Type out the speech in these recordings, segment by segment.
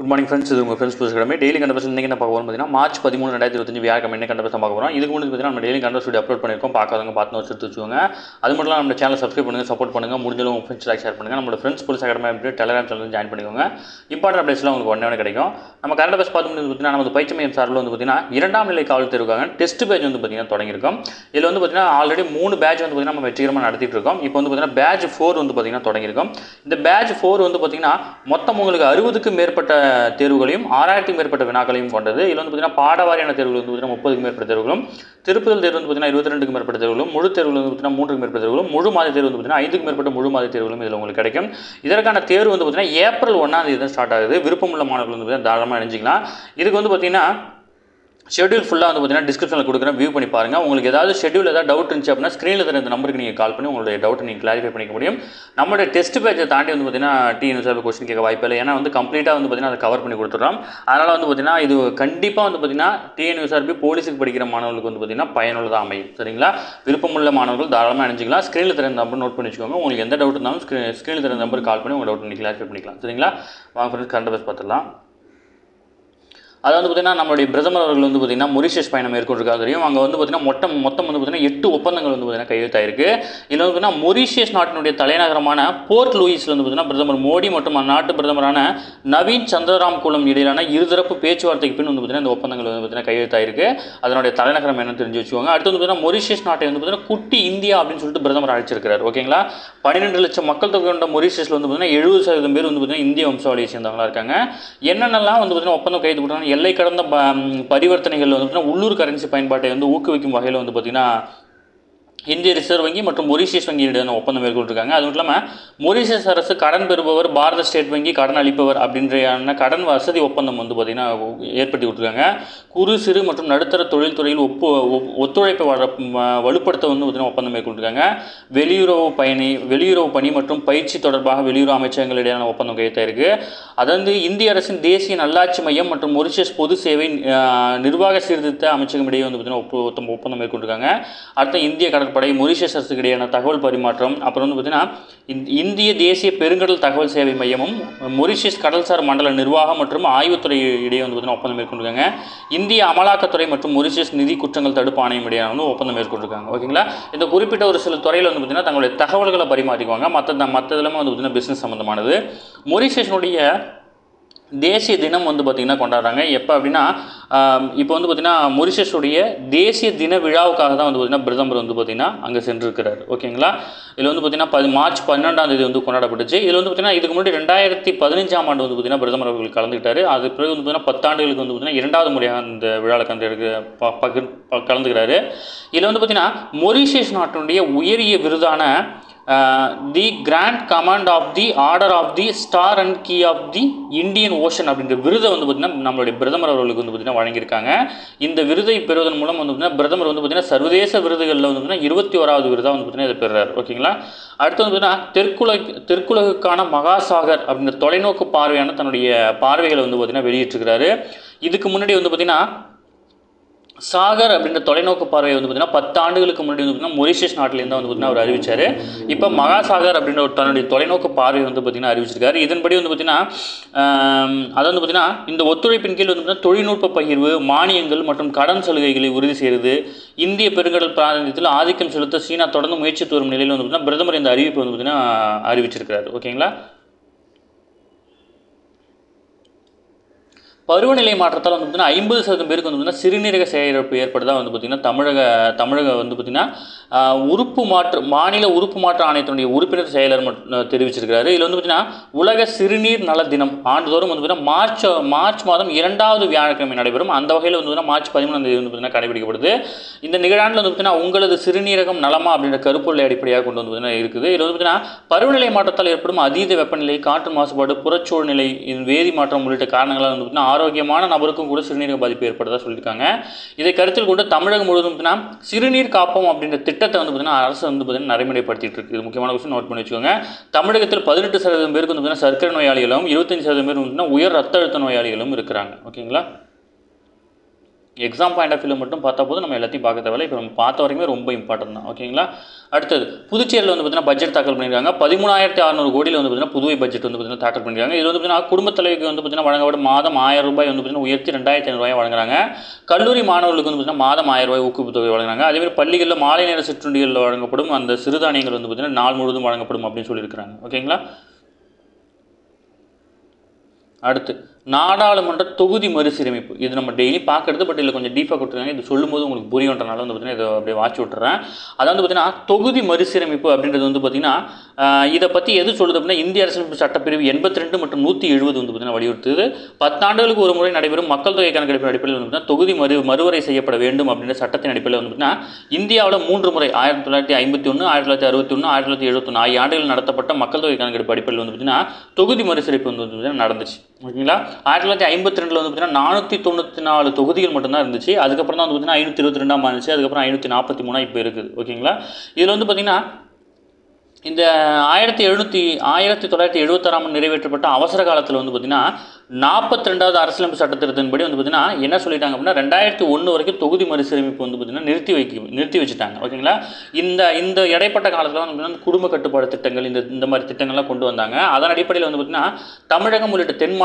Good morning friends. இது உங்கள் friends புதுசு கிழமை டெய்லி கண்டபஸ் இன்றைக்கி என்ன பார்க்க போகிறோம் பார்த்தீங்கன்னா மார்ச் 13 2025 வியாழக்கிழமை என்ன கண்டபஸ் பார்க்க போகிறோம். இதுக்கு முன்னாடி பார்த்தீங்கன்னா நம்ம டெய்லி கண்டபஸ் வீடியோ அப்லோட் பண்ணியிருக்கோம். பார்க்காதவங்க பார்த்து வச்சு வச்சுக்கோங்க. அது மட்டும் இல்லாமல் நம்ம சேனல் சப்ஸ்கிரைப் பண்ணுங்கள், சப்போர்ட் பண்ணுங்கள், முடிஞ்சளவு உங்கள் ஃப்ரெண்ட்ஸ் ஷேர் பண்ணுங்கள். நம்மளோட ஃப்ரெண்ட்ஸ் புதுசு அகாடமி அப்படி டெலிகிராம் சேனல் ஜாயின் பண்ணிக்கோங்க. இம்பார்ட்டன்ட் அப்டேட்ஸ்லாம் உங்களுக்கு உடனே கிடைக்கும். நம்ம கரண்ட் அஃபேர்ஸ் பார்த்து பார்த்தீங்கன்னா நம்ம பயிற்சி மையம் சார்பில் வந்து பார்த்தீங்கன்னா 2ஆம் நிலை காவல் தேர்வுக்காக டெஸ்ட் பேட்ச் வந்து பார்த்தீங்கன்னா தொடங்கியிருக்கோம். இதில் வந்து பார்த்தீங்கன்னா ஆல்ரெடி 3 பேட்ச் வந்து பார்த்தீங்கன்னா நம்ம வெற்றிகரமாக நடத்திட்டு இருக்கோம். இப்போ வந்து பார்த்தீங்கன்னா பேட்ச் 4 வந்து பார்த்தீங்கன்னா தொடங்கியிருக்கோம். இந்த பேட்ச் 4 வந்து பார்த்தீங்கன்னா மொத்தம் உங்களுக்கு 60க்கும் மேற்பட்ட தேர்வுகளையும் 6000க்கும் மேற்பட்ட வினாக்களையும் கொண்டது. இதில் வந்து பார்த்தீங்கன்னா பாடவாரியான தேர்வுகள் வந்து பார்த்தீங்கன்னா 30க்கும் மேற்பட்ட தேர்வுகளும், திருப்புதல் தேர்வு வந்து பார்த்தீங்கன்னா 22க்கும் மேற்பட்ட தேர்வுகளும், முழு தேர்வுகள் வந்து பார்த்தீங்கன்னா 3க்கும் மேற்பட்ட தேர்வுகளும், முழு மாத தேர்வு வந்து பார்த்தீங்கன்னா 5க்கும் மேற்பட்ட முழு மாத தேர்வுகளும் இதில் உங்களுக்கு கிடைக்கும். இதற்கான தேர்வு வந்து பார்த்தீங்கன்னா ஏப்ரல் 1ஆம் தேதி தான் ஸ்டார்ட் ஆகுது. விருப்பமுள்ள மாணவர்கள் வந்து பார்த்தீங்கன்னா தாராளமாக இணைஞ்சிக்கலாம். இதுக்கு வந்து பார்த்தீங்கன்னா ஷெட்யூல் ஃபுல்லாக வந்து பார்த்தீங்கன்னா டிஸ்கிரிப்ஷனில் கொடுக்குறேன், வியூ பண்ணி பாருங்கள். உங்களுக்கு ஏதாவது ஷெட்யூல் ஏதாவது டவுட் இருந்துச்சு அப்படின்னா ஸ்க்ரீனில் தர இந்த நம்பருக்கு நீங்கள் கால் பண்ணி உங்களுடைய டவுட்டை நீங்கள் கிளாரிஃபை பண்ணிக்க முடியும். நம்மளுடைய டெஸ்ட் பேட்சை தாண்டி வந்து பார்த்தீங்கன்னா டிஎன்எஸ்ஆர் கொஸ்டின் கேட்க வாய்ப்பு இல்லை. ஏன்னா வந்து கம்ப்ளீட்டாக வந்து பார்த்தீங்கன்னா அதை கவர் பண்ணி கொடுத்துட்றோம். அதனால் வந்து பார்த்தீங்கன்னா இது கண்டிப்பாக வந்து பார்த்தீங்கன்னா டிஎன்எஸ்ஆர்பி போலீஸுக்கு படிக்கிற மாணவர்களுக்கு வந்து பார்த்தீங்கன்னா பயனுள்ளதாக அமையும். சரிங்களா? விருப்பமுள்ள மாணவர்கள் தாராளமாக நினைச்சிக்கலாம். ஸ்க்ரீனில் தர நம்பர் நோட் பண்ணி வச்சுக்கோங்க. உங்களுக்கு எந்த டவுட் இருந்தாலும் ஸ்க்ரீனில் தர நம்பருக்கு கால் பண்ணி உங்கள் டவுட் நீங்கள் கிளாரிஃபை பண்ணிக்கலாம். சரிங்களா? வாங்க ஃப்ரெண்ட்ஸ் கரண்ட் அஃபேர்ஸ் பார்த்துடலாம். அதாவது வந்து பார்த்தீங்கன்னா நம்மளுடைய பிரதமர் அவர்கள் வந்து பார்த்தீங்கன்னா மொரிஷியஸ் பயணம் மேற்கொண்டிருக்காங்க தெரியும். அங்கே வந்து பார்த்தீங்கன்னா மொத்தம் வந்து பார்த்தீங்கன்னா 8 ஒப்பந்தங்கள் வந்து பார்த்தீங்கன்னா கையெழுத்தாயிருக்கு. இதில் வந்து பார்த்தீங்கன்னா மொரிஷியஸ் நாட்டினுடைய தலைநகரமான போர்ட் லூயிஸில் வந்து பார்த்தீங்கன்னா பிரதமர் மோடி மற்றும் அந்நாட்டு பிரதமரான நவீன் சந்திரராம் குலம் இடையிலான இருதரப்பு பேச்சுவார்த்தைக்கு பின் வந்து பார்த்தீங்கன்னா இந்த ஒப்பந்தங்கள் வந்து பார்த்தீங்கன்னா கையெழுத்தாயிருக்கு. அதனுடைய தலைநகரம் என்னன்னு தெரிஞ்சு வச்சுக்கோங்க. அடுத்து வந்து பார்த்தீங்கன்னா மொரிஷியஸ் நாட்டை வந்து பார்த்தீங்கன்னா குட்டி இந்தியா அப்படின்னு சொல்லிட்டு பிரதமர் அழைச்சிருக்கிறார். ஓகேங்களா? 12 லட்சம் மக்கள் தொகை கொண்ட மொரிஷியஸில் வந்து பார்த்தீங்கன்னா 70% பேர் வந்து பார்த்தீங்கன்னா இந்திய வம்சாவளியை சேர்ந்தவங்களா இருக்காங்க. என்னென்னலாம் வந்து பார்த்தீங்கன்னா ஒப்பந்தம் கைது போட்டாங்க, எல்லை கடந்த பரிவர்த்தனைகள் வந்து பார்த்தீங்கன்னா உள்ளூர் கரன்சி பயன்பாட்டை வந்து ஊக்குவிக்கும் வகையில் வந்து பார்த்தீங்கன்னா இந்திய ரிசர்வ் வங்கி மற்றும் மொரிஷியஸ் வங்கியிடையான ஒப்பந்தம் மேற்கொண்டிருக்காங்க. அது மட்டும் இல்லாமல் மொரிஷியஸ் அரசு கடன் பெறுபவர், பாரத ஸ்டேட் வங்கி கடன் அளிப்பவர் அப்படின்ற கடன் வசதி ஒப்பந்தம் வந்து பார்த்திங்கன்னா ஏற்படுத்தி கொடுத்துருக்காங்க. குறு சிறு மற்றும் நடுத்தர தொழில்துறையில் ஒத்துழைப்பை வலுப்படுத்த வந்து பார்த்திங்கன்னா ஒப்பந்தம் மேற்கொண்டிருக்காங்க. வெளியுறவு பணி மற்றும் பயிற்சி தொடர்பாக வெளியுறவு அமைச்சகங்களிடையான ஒப்பந்தம் கையெழுத்தாயிருக்கு. அதாவது இந்திய அரசின் தேசிய நல்லாட்சி மையம் மற்றும் மொரிஷியஸ் பொது சேவை நிர்வாக சீர்திருத்த அமைச்சகம் இடையே வந்து பார்த்திங்கன்னா ஒப்பந்தம் மேற்கொண்டிருக்காங்க. அடுத்த இந்திய கடற்படை மொரிஷியஸ் அரசுக்கு இடையான தகவல் பரிமாற்றம், அப்புறம் வந்து பார்த்தீங்கன்னா இந்திய தேசிய பெருங்கடல் தகவல் சேவை மையமும் மொரிஷியஸ் கடல்சார் மண்டல நிர்வாகம் மற்றும் ஆய்வுத்துறை இடையே வந்து பார்த்தீங்கன்னா ஒப்பந்தம் மேற்கொண்டிருக்காங்க. இந்திய அமலாக்கத்துறை மற்றும் மொரிஷியஸ் நிதி குற்றங்கள் தடுப்பு ஆணையம் இடையான வந்து ஒப்பந்தம் மேற்கொண்டிருக்காங்க. ஓகேங்களா? இந்த குறிப்பிட்ட ஒரு சில துறையில் வந்து பார்த்தீங்கன்னா தங்களுடைய தகவல்களை பரிமாற்றிக்குவாங்க. மற்றதெல்லாமே வந்து பார்த்தீங்கன்னா பிஸ்னஸ் சம்மந்தமானது. மொரிஷியஸனுடைய தேசிய தினம் வந்து பார்த்திங்கன்னா கொண்டாடுறாங்க. எப்போ அப்படின்னா இப்போ வந்து பார்த்திங்கன்னா மொரிஷியஸுடைய தேசிய தின விழாவுக்காக தான் வந்து பார்த்திங்கன்னா பிரதமர் வந்து பார்த்திங்கன்னா அங்கே சென்றிருக்கிறார். ஓகேங்களா? இதில் வந்து பார்த்திங்கன்னா மார்ச் 12ஆம் தேதி வந்து கொண்டாடப்பட்டுச்சு. இதில் வந்து பார்த்திங்கன்னா இதுக்கு முன்னாடி 2015ஆம் ஆண்டு வந்து பார்த்திங்கன்னா பிரதமர் அவர்கள் கலந்துக்கிட்டார். அது பிறகு வந்து பார்த்திங்கன்னா 10 ஆண்டுகளுக்கு வந்து பார்த்திங்கன்னா 2வது முறையாக இந்த விழாவில் கலந்துக்கிறாரு. இதில் வந்து பார்த்திங்கன்னா மொரிஷியஸ் நாட்டினுடைய உயரிய விருதான the grand command of the order of the star and key of the Indian Ocean அப்படின்ற விருதை வந்து பார்த்திங்கன்னா நம்மளுடைய பிரதமர் அவர்களுக்கு வந்து பார்த்திங்கன்னா வழங்கியிருக்காங்க. இந்த விருதை பெறுவதன் மூலம் வந்து பார்த்திங்கன்னா பிரதமர் வந்து பார்த்திங்கன்னா சர்வதேச விருதுகளில் வந்து பார்த்திங்கன்னா 21வது விருதாக வந்து பார்த்திங்கன்னா இதை பெறுறாரு. ஓகேங்களா? அடுத்து வந்து பார்த்திங்கன்னா தெற்குலகுக்கான மகாசாகர் அப்படின்ற தொலைநோக்கு பார்வையான தன்னுடைய பார்வைகளை வந்து பார்த்திங்கன்னா வெளியிட்டிருக்கிறாரு. இதுக்கு முன்னாடி வந்து பார்த்திங்கன்னா சாகர் அப்படின்ற தொலைநோக்கு பார்வையை வந்து பார்த்திங்கன்னா 10 ஆண்டுகளுக்கு முன்னாடி வந்து பார்த்திங்கன்னா மொரிஷியஸ் நாட்டிலேருந்து வந்து பார்த்திங்கன்னா அவர் அறிவிச்சார். இப்போ மகாசாகர் அப்படின்ற ஒரு தன்னுடைய தொலைநோக்கு பார்வை வந்து பார்த்திங்கன்னா அறிவிச்சிருக்காரு. இதன்படி வந்து பார்த்திங்கன்னா அது வந்து பார்த்திங்கன்னா இந்த ஒத்துழைப்பின் கீழ் வந்து பார்த்திங்கன்னா தொழில்நுட்ப பகிர்வு, மானியங்கள் மற்றும் கடன் சலுகைகளை உறுதி செய்கிறது. இந்திய பெருங்கடல் பிராந்தியத்தில் ஆதிக்கம் செலுத்த சீனா தொடர்ந்து முயற்சித்து வரும் நிலையில் வந்து பார்த்திங்கன்னா பிரதமர் இந்த அறிவிப்பு வந்து பார்த்திங்கன்னா அறிவிச்சிருக்கிறார். ஓகேங்களா? பருவநிலை மாற்றத்தால் வந்து பார்த்திங்கன்னா 50% பேருக்கு வந்து பார்த்திங்கன்னா சிறுநீரக செயலிழப்பு ஏற்படுதா வந்து பார்த்திங்கன்னா தமிழக வந்து பார்த்திங்கன்னா மாநில உறுப்பு மாற்ற ஆணையத்தினுடைய உறுப்பினர் செயலர் தெரிவிச்சிருக்கிறாரு. இதில் வந்து பார்த்திங்கன்னா உலக சிறுநீர் நல தினம் ஆண்டுதோறும் வந்து பார்த்திங்கன்னா மார்ச் மாதம் 2வது வியாழக்கிழமை நடைபெறும். அந்த வகையில் வந்து பார்த்திங்கன்னா மார்ச் 13ஆம் தேதி வந்து பார்த்திங்கன்னா கடைபிடிக்கப்படுது. இந்த நிகழ்ச்சியில் வந்து பார்த்திங்கன்னா உங்களது சிறுநீரகம் நலமா அப்படின்ற கருப்பொருளை அடிப்படையாக கொண்டு வந்து பார்த்திங்கன்னா இருக்குது. இதில் வந்து பார்த்திங்கன்னா பருவநிலை மாற்றத்தால் ஏற்படும் அதீத வெப்பநிலை, காற்று மாசுபாடு, புறச்சூழ்நிலை, வேதி மாற்றம் உள்ளிட்ட காரணங்களால் வந்து பார்த்திங்கன்னா ஆரோக்கியமான நபருக்கும் கூட சிறுநீரக பாதிப்பு ஏற்படுறதா சொல்லியிருக்காங்க. இதை கருத்தில் கொண்டு தமிழகம் முழுவதும் சிறுநீர் காப்போம் அப்படின்ற திட்டத்தை வந்து பார்த்தீங்கன்னா அரசு வந்து பார்த்தீங்கன்னா நடைமுறைப்படுத்திட்டு இருக்கு. இது முக்கியமான விஷயம், நோட் பண்ணி வச்சுக்கோங்க. தமிழகத்தில் 18% பேருக்கு வந்து பார்த்தீங்கன்னா சர்க்கரை நோயாளிகளும் 25% பேர் வந்து உயர் ரத்த அழுத்த நோயாளிகளும் இருக்கிறாங்க. ஓகேங்களா? எக்ஸாம் பாயிண்ட் ஆஃப் வியூவில் மட்டும் பார்த்தா போது நம்ம எல்லாத்தையும் பார்க்க தேவையில்லை. இப்போ நம்ம பார்த்த வரைக்குமே ரொம்ப இம்பார்ட்டன்ட் தான். ஓகேங்களா. அடுத்தது புதுச்சேரியில் வந்து பார்த்தீங்கன்னா பட்ஜெட் தாக்கல் பண்ணியிருக்காங்க. 13,600 கோடியில் வந்து பார்த்தீங்கன்னா புதுவை பட்ஜெட் வந்து பார்த்தீங்கன்னா தாக்கல் பண்ணியிருக்காங்க. இது வந்து பார்த்தீங்கன்னா குடும்பத் தலைவிக்கு வந்து பார்த்தீங்கன்னா வழங்கப்படும் மாதம் 1000 ரூபாய் வந்து பார்த்தீங்கன்னா உயர்த்தி 2,500 ரூபாய் வழங்குறாங்க. கல்லூரி மாணவர்களுக்கு வந்து பார்த்தீங்கன்னா மாதம் 1000 ரூபாய் ஊக்குவிப்பு தொகை வழங்குறாங்க. அதேமாதிரி பள்ளிகளில் மாலை நேர சிற்றுண்டிகளில் வழங்கப்படும் அந்த சிறுதானியங்கள் வந்து பார்த்தீங்கன்னா நாள் முழுவதும் வழங்கப்படும் அப்படின்னு சொல்லியிருக்கிறாங்க. ஓகேங்களா. அடுத்து நாடாளுமன்ற தொகுதி மறுசீரமைப்பு. இது நம்ம டெய்லி பார்க்குறது, பட் இதில் கொஞ்சம் டீப்பாக கொடுத்துருக்காங்க. இது சொல்லும்போது உங்களுக்கு புரியுன்றனால வந்து பார்த்தீங்கன்னா இதை அப்படியே வாட்சி விட்டுறேன். அதாவது பார்த்தீங்கன்னா தொகுதி மறுசீரமைப்பு அப்படின்றது வந்து பார்த்தீங்கன்னா இதை பற்றி எது சொல்லுது அப்படின்னா இந்திய அரசியலமைப்பு சட்டப்பிரிவு 82 மற்றும் 170 வந்து பார்த்தீங்கன்னா வலியுறுத்துது. 10 ஆண்டுகளுக்கு ஒரு முறை நடைபெறும் மக்கள் தொகை கணக்கெடுப்பின் அடிப்படையில் வந்து பார்த்தீங்கன்னா தொகுதி மறுவரை செய்யப்பட வேண்டும் அப்படின்ற சட்டத்தின் அடிப்படையில் வந்து பார்த்தீங்கன்னா இந்தியாவில் 3 முறை 1951, 1961, 1971 ஆகிய ஆண்டுகளில் நடத்தப்பட்ட மக்கள் தொகை கணக்கெடுப்பு அடிப்படையில் வந்து பார்த்தீங்கன்னா தொகுதி மறுசீரமைப்பு வந்து பார்த்தீங்கன்னா நடந்துச்சு. ஓகேங்களா. 1952 வந்து பார்த்தீங்கன்னா 494 தொகுதிகள் மட்டும்தான் இருந்துச்சு. அதுக்கப்புறம் தான் வந்து பார்த்தீங்கன்னா 522 இருந்துச்சு. அதுக்கப்புறம் 543 இப்போ இருக்குது. ஓகேங்களா. இதில் வந்து பார்த்தீங்கன்னா இந்த 1976 நிறைவேற்றப்பட்ட அவசர காலத்தில் வந்து பார்த்தீங்கன்னா 42வது அரசியலமைப்பு சட்டத்திட்டத்தின்படி வந்து பார்த்தீங்கன்னா என்ன சொல்லிட்டாங்க அப்படின்னா 2001 வரைக்கும் தொகுதி மறுசீரமைப்பு வந்து பார்த்தீங்கன்னா நிறுத்தி வச்சுட்டாங்க. ஓகேங்களா. இந்த இடைப்பட்ட காலத்தில் வந்து பார்த்தீங்கன்னா குடும்ப கட்டுப்பாடு திட்டங்கள் இந்த மாதிரி திட்டங்கள்லாம் கொண்டு வந்தாங்க. அதன் அடிப்படையில் வந்து பார்த்தீங்கன்னா தமிழகம் உள்ளிட்ட தென்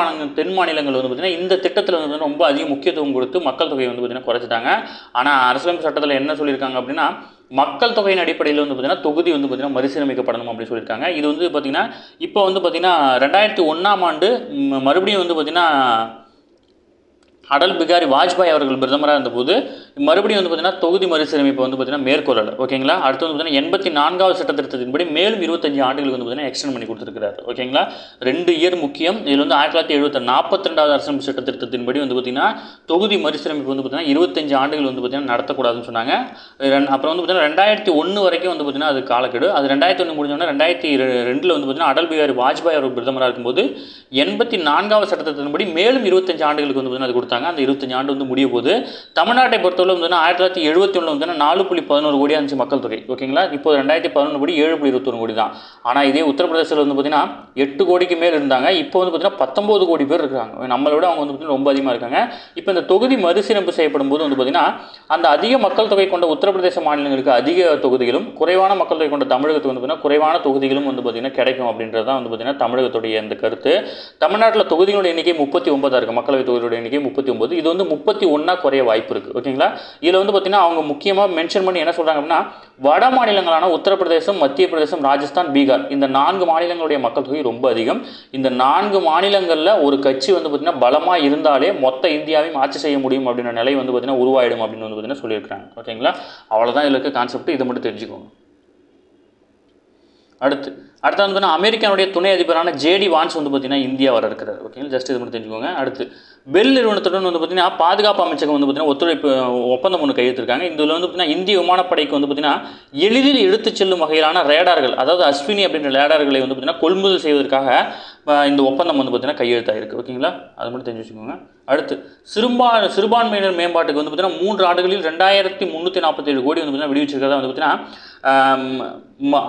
மாநிலங்கள் வந்து பார்த்தீங்கன்னா இந்த திட்டத்தில் வந்து ரொம்ப அதிக முக்கியத்துவம் கொடுத்து மக்கள் தொகையை வந்து பார்த்தீங்கன்னா குறைச்சிட்டாங்க. ஆனால் அரசியலமைப்பு சட்டத்தில் என்ன சொல்லியிருக்காங்க அப்படின்னா மக்கள் தொகையின் அடிப்படையில் வந்து பார்த்தீங்கன்னா தொகுதி வந்து பார்த்தீங்கன்னா மறுசீரமைக்கப்படணும் அப்படின்னு சொல்லியிருக்காங்க. இது வந்து பார்த்தீங்கன்னா இப்போ வந்து பார்த்தீங்கன்னா 2001 ஆண்டு மறுபடியும் வந்து பார்த்தீங்கன்னா அடல் பிகாரி வாஜ்பாய் அவர்கள் பிரதமராக இருந்தபோது மறுபடியும் வந்து பார்த்தீங்கன்னா தொகுதி மறுசீரமைப்பு வந்து பார்த்தீங்கன்னா மேற்கொள்ளலை. ஓகேங்களா. அடுத்து வந்து பார்த்தீங்கன்னா 84வது சட்டத்திட்டத்தின்படி மேலும் 25 ஆண்டுகளுக்கு வந்து பார்த்தீங்கன்னா எக்ஸ்டெண்ட் பண்ணி கொடுத்துருக்காரு. ஓகேங்களா. 2 இயர் முக்கியம். இதில் வந்து 42வது அரசியலமைப்பு சட்டத்திட்டத்தின்படி வந்து பார்த்தீங்கன்னா தொகுதி மறுசீரமைப்பு வந்து பார்த்தீங்கன்னா 25 ஆண்டுகள் வந்து பார்த்தீங்கன்னா நடத்தக்கூடாதுன்னு சொன்னாங்க. அப்புறம் வந்து பார்த்தீங்கன்னா 2001 வரைக்கும் வந்து பார்த்தீங்கன்னா அது காலக்கெடு. அது 2001 முடிஞ்சோன்னா 2002 வந்து பார்த்தீங்கன்னா அடல் பிகாரி வாஜ்பாய் அவர்கள் பிரதமராக இருக்கும்போது 84வது சட்டத்திட்டத்தின்படி மேலும் 25 ஆண்டுகளுக்கு வந்து பார்த்தீங்கன்னா அது கொடுத்தாங்க. அந்த 25 ஆண்டு வந்து முடிய போது தமிழ்நாட்டை பொறுத்தவரை வந்து 1971 வந்து 4.11 கோடியாக இருந்துச்சு மக்கள் தொகை. ஓகேங்களா. இப்போ 2011 படி 7.21 கோடி தான். ஆனால் இதே உத்தரப்பிரதேசத்தில் வந்து பார்த்தீங்கன்னா 8 கோடிக்கு மேல் இருந்தாங்க. இப்போ வந்து பார்த்தீங்கன்னா 19 கோடி பேர் இருக்காங்க. நம்மளோட அவங்க வந்து பார்த்தீங்கன்னா ரொம்ப அதிகமாக இருக்காங்க. இப்போ இந்த தொகுதி மறுசீரமைப்பு செய்யப்படும் போது வந்து பார்த்தீங்கன்னா அந்த அதிக மக்கள் தொகை கொண்ட உத்தரப்பிரதேச மாநிலங்களுக்கு அதிக தொகுதிகளும் குறைவான மக்கள் தொகை கொண்ட தமிழகத்துக்கு வந்து பார்த்தீங்கன்னா குறைவான தொகுதிகளும் வந்து பார்த்தீங்கன்னா கிடைக்கும் அப்படின்றது தான் வந்து பார்த்தீங்கன்னா தமிழகத்துடைய இந்த கருத்து. தமிழ்நாட்டில் தொகுதிகளோட எண்ணிக்கை 39 இருக்குது. மக்களவை தொகுதியோட எண்ணிக்கை 39. இது வந்து 31 குறைய வாய்ப்பு இருக்குது. ஓகேங்களா. இதில் வந்து பார்த்தீங்கன்னா அவங்க முக்கியமாக மென்ஷன் பண்ணி என்ன சொல்கிறாங்க அப்படின்னா வட மாநிலங்களான உத்தரப்பிரதேசம், மத்திய பிரதேசம், ராஜஸ்தான், பீகார் இந்த 4 மாநிலங்களுடைய மக்கள் தொகை ரொம்ப அதிகம். இந்த 4 மாநிலங்களில் ஒரு கட்சி வந்து பார்த்தீங்கன்னா பலமாக இருந்தாலே மொத்த இந்தியாவையும் ஆட்சி செய்ய முடியும் அப்படின்ற நிலை வந்து பார்த்தீங்கன்னா உருவாயிடும் அப்படின்னு வந்து பார்த்தீங்கன்னா சொல்லியிருக்காங்க. ஓகேங்களா. அவ்வளோதான் இதில் இருக்க கான்செப்ட். இதை மட்டும் தெரிஞ்சுக்கோங்க. அடுத்து வந்து பார்த்தீங்கன்னா அமெரிக்காவுடைய துணை அதிபரான ஜேடி வான்ஸ் வந்து பார்த்தீங்கன்னா இந்தியா வர இருக்கிறார். ஓகேங்களா. ஜஸ்ட் இது மட்டும் தெரிஞ்சுக்கோங்க. அடுத்து பெல் நிறுவனத்துடன் வந்து பார்த்தீங்கன்னா பாதுகாப்பு அமைச்சகம் வந்து பார்த்தீங்கன்னா ஒத்துழைப்பு ஒப்பந்தம் ஒன்று கையெழுத்திருக்காங்க. இதில் வந்து பார்த்தீங்கன்னா இந்திய விமானப்படைக்கு வந்து பார்த்தீங்கன்னா எளிதில் எடுத்துச் செல்லும் வகையிலான ரேடார்கள், அதாவது அஸ்வினி அப்படின்ற ரேடார்களை வந்து பார்த்தீங்கன்னா கொள்முதல் செய்வதற்காக இந்த ஒப்பந்தம் வந்து பார்த்தீங்கன்னா கையெழுத்தாயிருக்கு. ஓகேங்களா. அது மட்டும் தெரிஞ்சு வச்சுக்கோங்க. அடுத்து சிறுபான்மையினர் மேம்பாட்டுக்கு வந்து பார்த்தீங்கன்னா 3 ஆண்டுகளில் 2347 கோடி வந்து பார்த்தீங்கன்னா விடுவிச்சிருக்கிறதா வந்து பார்த்தீங்கன்னா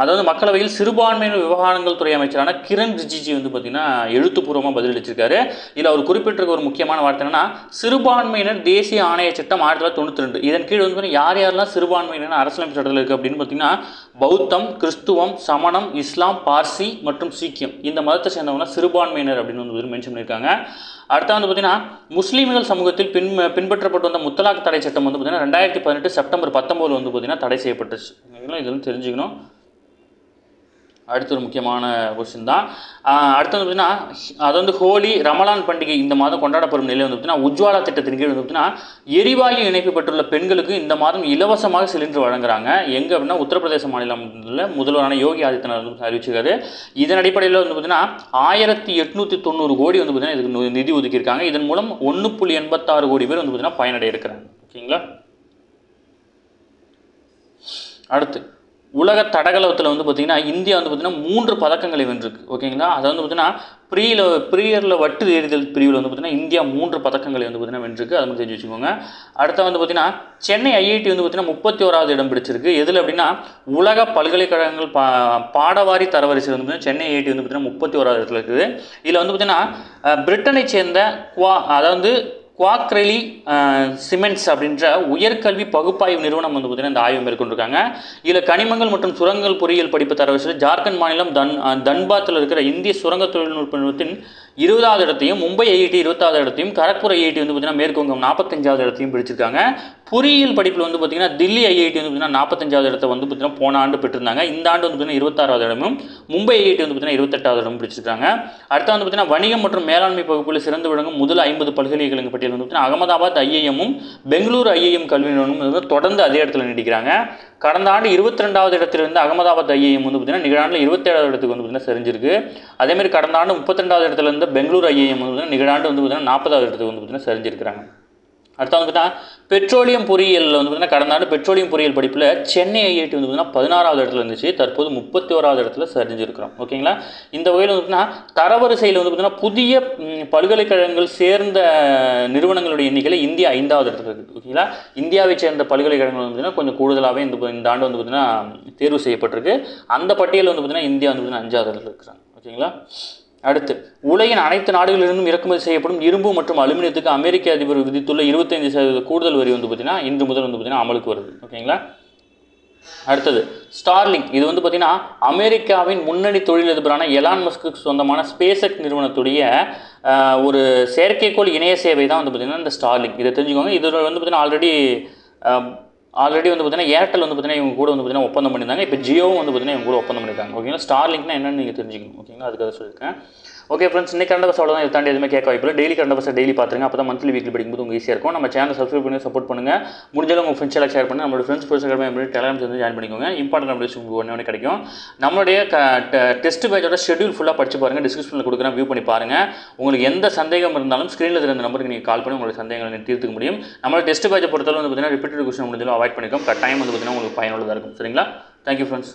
அதாவது மக்களவையில் சிறுபான்மையினர் விவகாரங்கள் துறை அமைச்சரான கிரண் ரிஜிஜு வந்து பார்த்தீங்கன்னா எழுத்துப்பூர்வமாக பதிலளிச்சிருக்காரு. இதில் அவர் குறிப்பிட்டிருக்க ஒரு முக்கியமான வார்த்தை என்னன்னா சிறுபான்மையினர் தேசிய ஆணைய சட்டம் 1992. இதன் கீழ் வந்து யாரெல்லாம் சிறுபான்மையினர் அரசியலமைப்பு சட்டத்தில் இருக்குது அப்படின்னு பார்த்தீங்கன்னா பௌத்தம், கிறிஸ்துவம், சமணம், இஸ்லாம், பார்சி மற்றும் சீக்கியம் இந்த மதத்தை சேர்ந்தவங்க சிறுபான்மையினர் அப்படின்னு வந்து மென்ஷன் பண்ணியிருக்காங்க. அடுத்த வந்து பார்த்தீங்கன்னா முஸ்லீம்கள் சமூகத்தில் பின்பற்றப்பட்டு வந்த முத்தலாக் தடை சட்டம் வந்து பார்த்தீங்கன்னா 2018 செப்டம்பர் 19 வந்து பார்த்தீங்கன்னா தடை செய்யப்பட்டுச்சு. இதெல்லாம் தெரிஞ்சுக்கணும். அடுத்த ஒரு முக்கியமான கொஸ்டின் தான். அடுத்து வந்து பார்த்தீங்கன்னா அது வந்து ஹோலி, ரமலான் பண்டிகை இந்த மாதம் கொண்டாடப்படும் நிலை வந்து பார்த்தீங்கன்னா உஜ்வாலா திட்டத்தின் கீழ் வந்து பார்த்தீங்கன்னா எரிவாயு இணைப்பு பெற்றுள்ள பெண்களுக்கு இந்த மாதம் இலவசமாக சிலிண்டர் வழங்குறாங்க. எங்கே அப்படின்னா உத்தரப்பிரதேச மாநிலத்தில் முதல்வரான யோகி ஆதித்யநாத் வந்து அறிவிச்சிருக்காரு. இதன் அடிப்படையில் வந்து பார்த்தீங்கன்னா 1890 கோடி வந்து பார்த்தீங்கன்னா இதுக்கு நிதி ஒதுக்கியிருக்காங்க. இதன் மூலம் 1.86 கோடி பேர் வந்து பார்த்தீங்கன்னா பயனடைய இருக்கிறாங்க. ஓகேங்களா. அடுத்து உலக தடகளத்தில் வந்து பார்த்திங்கன்னா இந்தியா வந்து பார்த்திங்கன்னா 3 பதக்கங்களை வென்றிருக்கு. ஓகேங்களா. அதை வந்து பார்த்திங்கன்னா ப்ரீயரில் வட்டு எறிதல் பிரிவில் வந்து பார்த்திங்கன்னா இந்தியா 3 பதக்கங்களை வந்து பார்த்திங்கன்னா வென்றிருக்கு. அதை மட்டும் தெரிஞ்சு வச்சுக்கோங்க. அடுத்த வந்து பார்த்திங்கன்னா சென்னை ஐஐடி வந்து பார்த்திங்கன்னா 31வது இடம் பிடிச்சிருக்கு. எதில் அப்படின்னா உலக பல்கலைக்கழகங்கள் பாடவாரி தரவரிசை வந்து பார்த்திங்கன்னா சென்னை ஐஐடி வந்து பார்த்திங்கன்னா 31வது இடத்துல இருக்குது. இதில் வந்து பார்த்திங்கன்னா பிரிட்டனை சேர்ந்த அதாவது குவாக்ரெலி சிமெண்ட்ஸ் அப்படின்ற உயர்கல்வி பகுப்பாய்வு நிறுவனம் வந்து பார்த்தீங்கன்னா இந்த ஆய்வு மேற்கொண்டிருக்காங்க. இதில் கனிமங்கள் மற்றும் சுரங்கங்கள் பொறியியல் படிப்பு தரவரிசையில் ஜார்க்கண்ட் மாநிலம் தன்பாத்தில் இருக்கிற இந்திய சுரங்க தொழில்நுட்ப நிறுவனத்தின் 20வது இடத்தையும், மும்பை ஐஐடி 20வது இடத்தையும், கரக்பூர் ஐஐடி வந்து பார்த்தீங்கன்னா மேற்குவங்கம் 45வது இடத்தையும் பிடிச்சிருக்காங்க. பொறியியல் படிப்பில் வந்து பார்த்தீங்கன்னா தில்லி ஐஐடி வந்து பார்த்தீங்கன்னா 45வது இடத்தை வந்து பார்த்தீங்கன்னா போன ஆண்டு பெற்றிருந்தாங்க. இந்த ஆண்டு வந்து பார்த்தீங்கன்னா 26வது இடமும், மும்பை ஐஐடி வந்து பார்த்தீங்கன்னா 28வது இடமும் பிடிச்சிருக்காங்க. அடுத்து வந்து பார்த்தீங்கன்னா வணிகம் மற்றும் மேலாண்மை பகுப்பில் சிறந்து விளங்கும் முதல் 50 பல்கலைக்கழக பட்டியல் வந்து பார்த்தீங்கன்னா அகமதாபாத் ஐஐஎம்மும் பெங்களூரு ஐஐஎம் கல்வி நிறுவனமும் வந்து தொடர்ந்து அதே இடத்துல நீடிக்கிறாங்க. கடந்த ஆண்டு 22வது இடத்திலிருந்து அகமதாபாத் ஐஐஎம் வந்து பார்த்தீங்கன்னா நிகழாண்டில் 27வது இடத்துக்கு வந்து பார்த்தீங்கன்னா சரிஞ்சிருக்கு. அதேமாதிரி கடந்த ஆண்டு 32வது இடத்துல இருந்து பெங்களூரு ஐஐஎம் வந்து பார்த்தீங்கன்னா நிகழாண்டு வந்து பார்த்தீங்கன்னா 40வது இடத்துக்கு வந்து பார்த்தீங்கன்னா சரிஞ்சிருக்கிறாங்க. அடுத்து வந்து பார்த்தீங்கன்னா பெட்ரோலியம் பொறியியல் வந்து பார்த்தீங்கன்னா கடந்த ஆண்டு பெட்ரோலியம் பொறியியல் படிப்பில் சென்னை ஐஐடி வந்து பார்த்தீங்கன்னா 16வது இடத்துல இருந்துச்சு. தற்போது 31வது இடத்துல சரிஞ்சிருக்கிறோம். ஓகேங்களா. இந்த வகையில் வந்து பார்த்தீங்கன்னா தரவரிசையில் வந்து பார்த்தீங்கன்னா புதிய பல்கலைக்கழகங்கள் சேர்ந்த நிறுவனங்களுடைய எண்ணிக்கையில் இந்தியா 5வது இடத்துல இருக்குது. ஓகேங்களா. இந்தியாவை சேர்ந்த பல்கலைக்கழகங்கள் வந்து பார்த்தீங்கன்னா கொஞ்சம் கூடுதலாகவே இந்த ஆண்டு வந்து பார்த்தீங்கன்னா தேர்வு செய்யப்பட்டிருக்கு. அந்த பட்டியலில் வந்து பார்த்தீங்கன்னா இந்தியா வந்து பார்த்தீங்கன்னா 5வது இடத்துல இருக்கிறாங்க. ஓகேங்களா. அடுத்து உலகின் அனைத்து நாடுகளிலிருந்தும் இறக்குமதி செய்யப்படும் இரும்பு மற்றும் அலுமினியத்துக்கு அமெரிக்க அதிபர் விதித்துள்ள 25% கூடுதல் வரி வந்து பார்த்தீங்கன்னா இன்று முதல் வந்து பார்த்தீங்கன்னா அமலுக்கு வருது. ஓகேங்களா. அடுத்தது ஸ்டார்லிங்க். இது வந்து பார்த்தீங்கன்னா அமெரிக்காவின் முன்னணி தொழிலதிபரான எலான் மஸ்க்கு சொந்தமான ஸ்பேஸ்எக்ஸ் நிறுவனத்துடைய ஒரு செயற்கைக்கோள் இணைய சேவை தான் வந்து பார்த்தீங்கன்னா இந்த ஸ்டார்லிங்க். இதை தெரிஞ்சுக்கோங்க. இது வந்து பார்த்தீங்கன்னா ஆல்ரெடி வந்து பார்த்தீங்கன்னா ஏர்டெல் வந்து பார்த்தீங்கன்னா இவங்க கூட வந்து பார்த்தீங்கன்னா ஒப்பந்தம் பண்ணியிருந்தாங்க. இப்போ ஜியோவும் வந்து பார்த்தீங்கன்னா இவங்க கூட ஒப்பந்தம் பண்ணியிருக்காங்க. ஓகேங்களா. ஸ்டார்லிங்க்னா என்னன்னு நீங்கள் தெரிஞ்சுக்கணும். ஓகேங்களா. அதுக்காக சொல்லியிருக்கேன். ஓகே ஃப்ரெண்ட்ஸ், இன்னைக்கு கரண்ட் அஃபேர்ஸ் அவ்வளோதான். இதை தாண்டி எதுவுமே கேட்க வாய்ப்பு இல்லை. டெய்லி கரண்ட் அஃபேர்ஸ் டெய்லி பார்த்துருங்க. அப்போ தான் மந்த்லி வீக்லி படிக்கும்போது உங்களுக்கு ஈஸியாக இருக்கும். நம்ம சேனல் சப்ஸ்கிரைப் பண்ணி சப்போர்ட் பண்ணுங்கள். முடிஞ்சாலும் உங்கள் ஃப்ரெண்ட்ஸ் எல்லாம் ஷேர் பண்ணி நம்மளோட ஃப்ரெண்ட்ஸ் பர்சன் டெலிகிராம் வந்து ஜாயின் பண்ணிக்கோங்க. இம்பார்ட்டன்ட் அப்டேட்ஸ் உங்களுக்கு ஒன்று கிடைக்கும். நம்மளுடைய டெஸ்ட் பேட்சோட ஷெட்யூல் ஃபுல்லாக படிச்சு பாருங்கள். டிஸ்கிரிப்ஷனில் கொடுக்குறேன், வியூ பண்ணி பாருங்கள். உங்களுக்கு எந்த சந்தேகம் இருந்தாலும் ஸ்க்ரீனில் இருந்த நம்பருக்கு நீங்கள் கால் பண்ணி உங்களோட சந்தேகங்களை தீர்த்துக்க முடியும். நம்மளோட டெஸ்ட் பேட்சை பொறுத்தவரை வந்து பார்த்தீங்கன்னா ரிப்பீட்டட் கொஸ்டின் முடிஞ்சாலும் அவாய்ட் பண்ணிக்கும். கட்டாயம் வந்து பார்த்தீங்கன்னா உங்களுக்கு பயனுள்ளதாக இருக்கும். சரிங்களா. Thank you friends.